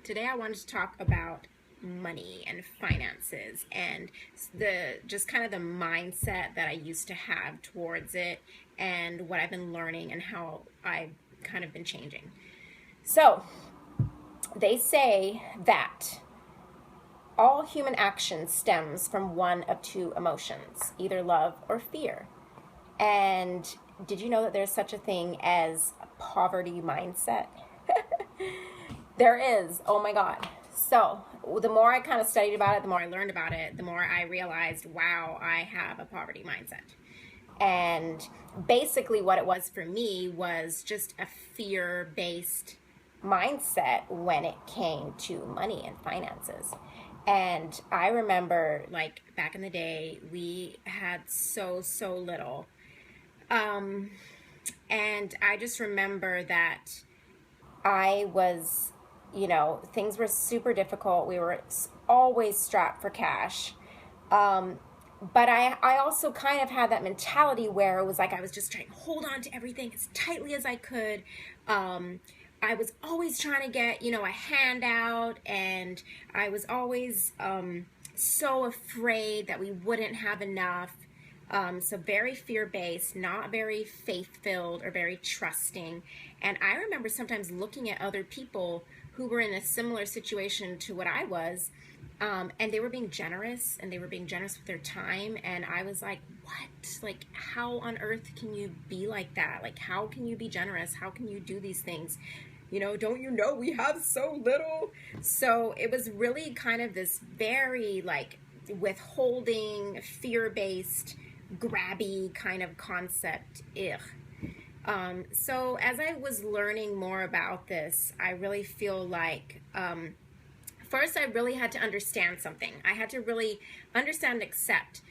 Today I wanted to talk about money and finances and the just kind of the mindset that I used to have towards it and what I've been learning and how I've kind of been changing. So, they say that all human action stems from one of two emotions, either love or fear. And did you know that there's such a thing as a poverty mindset? There is. Oh my God. So, the more I kind of studied about it, the more I learned about it, the more I realized, wow, I have a poverty mindset. And basically, what it was for me was just a fear based mindset when it came to money and finances. And I remember, like, back in the day, we had so little. Um, and I just remember that I was, things were super difficult. We were always strapped for cash. Um, but I also kind of had that mentality where it was like I was just trying to hold on to everything as tightly as I could. I was always trying to get, a handout, and I was always so afraid that we wouldn't have enough. So very fear-based, not very faith-filled or very trusting. And I remember sometimes looking at other people who were in a similar situation to what I was, and they were being generous, and they were being generous with their time. And I was like, what? Like, how on earth can you be like that? Like, how can you be generous? How can you do these things? Don't you know we have so little? So it was really kind of this very like withholding, fear-based, grabby kind of concept. Ugh. So as I was learning more about this, I really feel like first I really had to understand something. I had to really understand and accept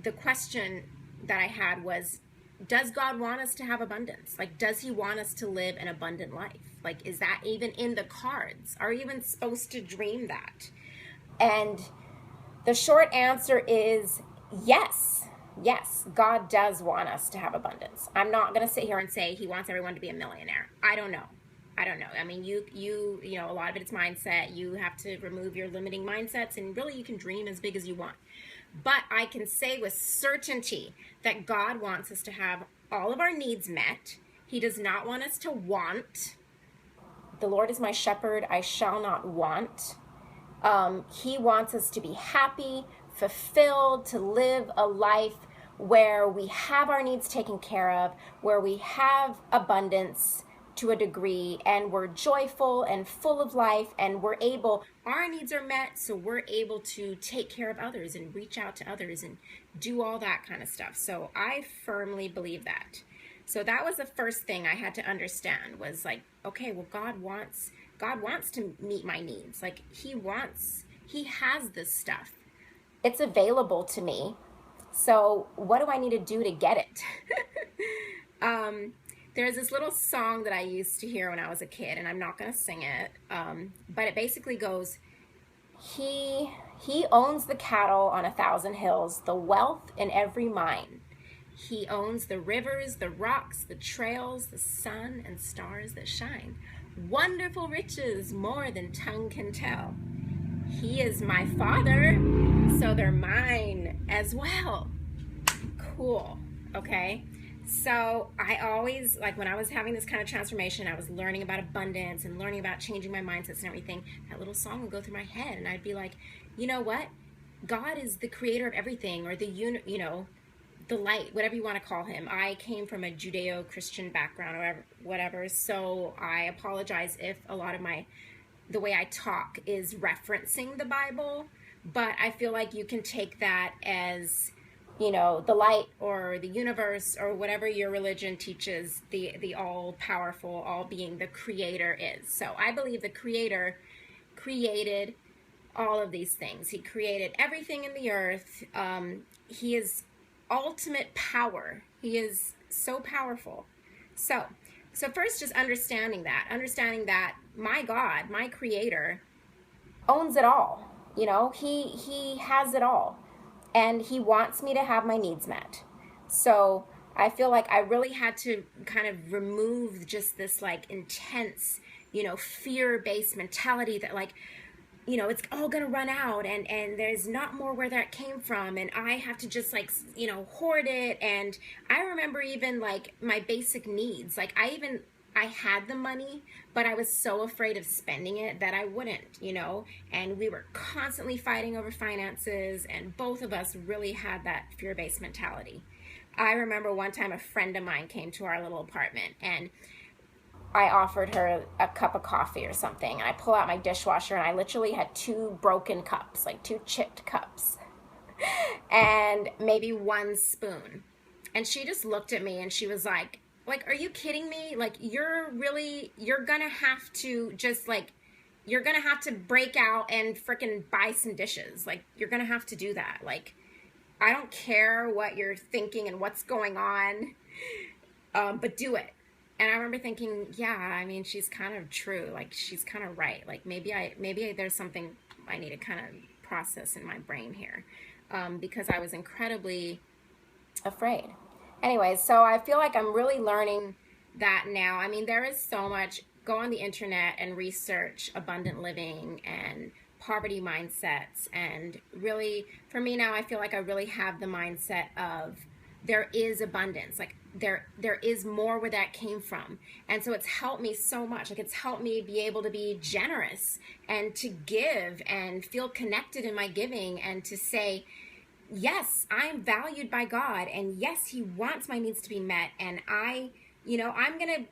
the question that I had was, does God want us to have abundance? Like, does he want us to live an abundant life? Like, is that even in the cards? Are we even supposed to dream that? And the short answer is yes. Yes, God does want us to have abundance. I'm not going to sit here and say he wants everyone to be a millionaire. I don't know. I mean, a lot of it is mindset. You have to remove your limiting mindsets, and really you can dream as big as you want. But I can say with certainty that God wants us to have all of our needs met. He does not want us to want. The Lord is my shepherd, I shall not want. He wants us to be happy, fulfilled, to live a life where we have our needs taken care of, where we have abundance to a degree, and we're joyful and full of life, and our needs are met, so we're able to take care of others and reach out to others and do all that kind of stuff. So I firmly believe that. So that was the first thing I had to understand was like, okay, well, God wants to meet my needs. Like he has this stuff. It's available to me. So what do I need to do to get it? There's this little song that I used to hear when I was a kid, and I'm not going to sing it, but it basically goes, he owns the cattle on 1,000 hills, the wealth in every mine. He owns the rivers, the rocks, the trails, the sun and stars that shine. Wonderful riches, more than tongue can tell. He is my father, so they're mine as well. Cool, okay? So I always, like when I was having this kind of transformation, I was learning about abundance and learning about changing my mindsets and everything, that little song would go through my head, and I'd be like, you know what? God is the creator of everything, or the light, whatever you want to call him. I came from a Judeo-Christian background or whatever, so I apologize if a lot of the way I talk is referencing the Bible, but I feel like you can take that as, the light or the universe or whatever your religion teaches the all-powerful, all-being, the creator is. So I believe the creator created all of these things. He created everything in the earth. He is ultimate power. He is so powerful. So first, just understanding that my God, my creator, owns it all. He has it all, and he wants me to have my needs met. So I feel like I really had to kind of remove just this like intense fear-based mentality that like, it's all gonna run out, and there's not more where that came from, and I have to just like, hoard it. And I remember even like my basic needs, like I had the money, but I was so afraid of spending it that I wouldn't, and we were constantly fighting over finances, and both of us really had that fear-based mentality. I remember one time a friend of mine came to our little apartment, and I offered her a cup of coffee or something, and I pull out my dishwasher, and I literally had two broken cups, like two chipped cups, and maybe one spoon. And she just looked at me and she was like, are you kidding me? Like, you're gonna have to just like, you're gonna have to break out and frickin' buy some dishes. Like, you're gonna have to do that. Like, I don't care what you're thinking and what's going on, but do it. And I remember thinking, yeah, I mean, she's kind of true. Like, she's kind of right. Like, maybe there's something I need to kind of process in my brain here, because I was incredibly afraid. Anyways, so I feel like I'm really learning that now. I mean, there is so much. Go on the internet and research abundant living and poverty mindsets. And really, for me now, I feel like I really have the mindset of there is abundance. Like, there is more where that came from. And so it's helped me so much. Like, it's helped me be able to be generous and to give and feel connected in my giving, and to say, yes, I'm valued by God, and yes, He wants my needs to be met. And I'm gonna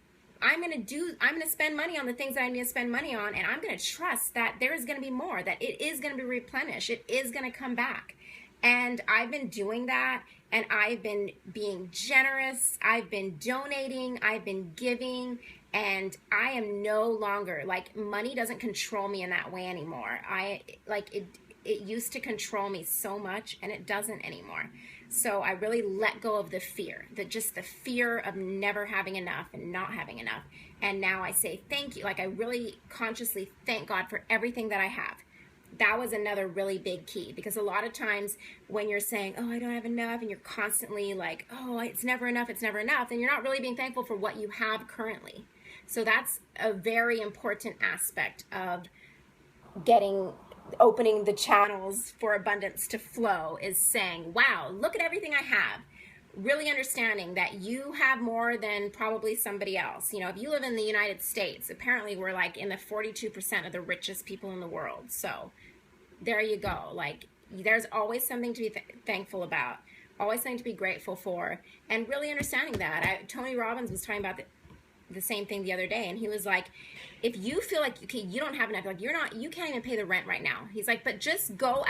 spend money on the things that I need to spend money on, and I'm gonna trust that there is gonna be more, that it is gonna be replenished, it is gonna come back. And I've been doing that, and I've been being generous, I've been donating, I've been giving, and I am no longer, like, money doesn't control me in that way anymore. It used to control me so much, and it doesn't anymore. So I really let go of the fear, just the fear of never having enough and not having enough. And now I say thank you. Like, I really consciously thank God for everything that I have. That was another really big key, because a lot of times when you're saying, oh, I don't have enough, and you're constantly like, oh, it's never enough, then you're not really being thankful for what you have currently. So that's a very important aspect of opening the channels for abundance to flow, is saying, wow, look at everything I have. Really understanding that you have more than probably somebody else. If you live in the United States, apparently we're like in the 42% of the richest people in the world. So there you go. Like, there's always something to be thankful about, always something to be grateful for, and really understanding that. Tony Robbins was talking about the same thing the other day, and he was like, if you feel like, okay, you don't have enough, like you can't even pay the rent right now, he's like, but just go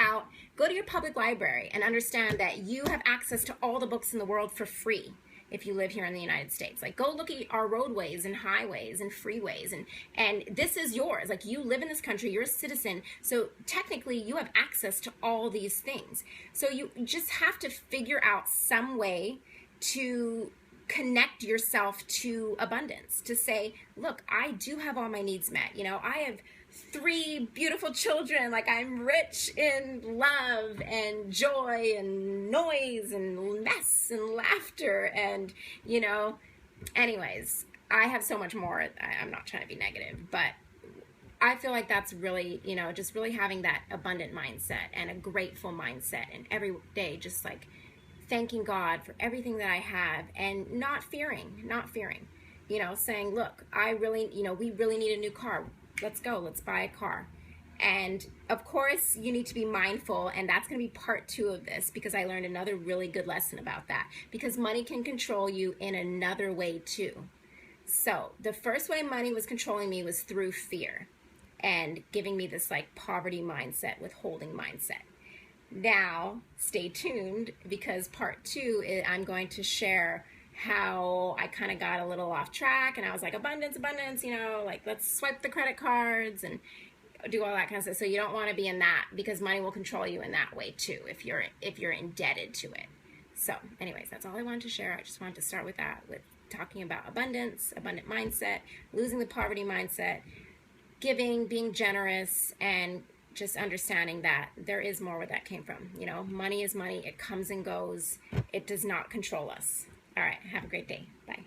to your public library and understand that you have access to all the books in the world for free if you live here in the United States. Like, go look at our roadways and highways and freeways, and this is yours. Like, you live in this country, you're a citizen, so technically you have access to all these things. So you just have to figure out some way to connect yourself to abundance, to say, look, I do have all my needs met. I have 3 beautiful children. Like, I'm rich in love and joy and noise and mess and laughter, and anyways, I have so much more. I'm not trying to be negative, but I feel like that's really, just really having that abundant mindset and a grateful mindset, and every day just like thanking God for everything that I have, and not fearing, saying, look, we really need a new car. Let's go, let's buy a car. And of course, you need to be mindful, and that's going to be part 2 of this, because I learned another really good lesson about that, because money can control you in another way too. So the first way money was controlling me was through fear and giving me this like poverty mindset, withholding mindset. Now, stay tuned, because part 2, I'm going to share how I kind of got a little off track, and I was like, abundance, like, let's swipe the credit cards and do all that kind of stuff. So you don't want to be in that, because money will control you in that way too, if you're indebted to it. So anyways, that's all I wanted to share. I just wanted to start with that, with talking about abundance, abundant mindset, losing the poverty mindset, giving, being generous, and just understanding that there is more where that came from. Money is money. It comes and goes. It does not control us. All right. Have a great day. Bye.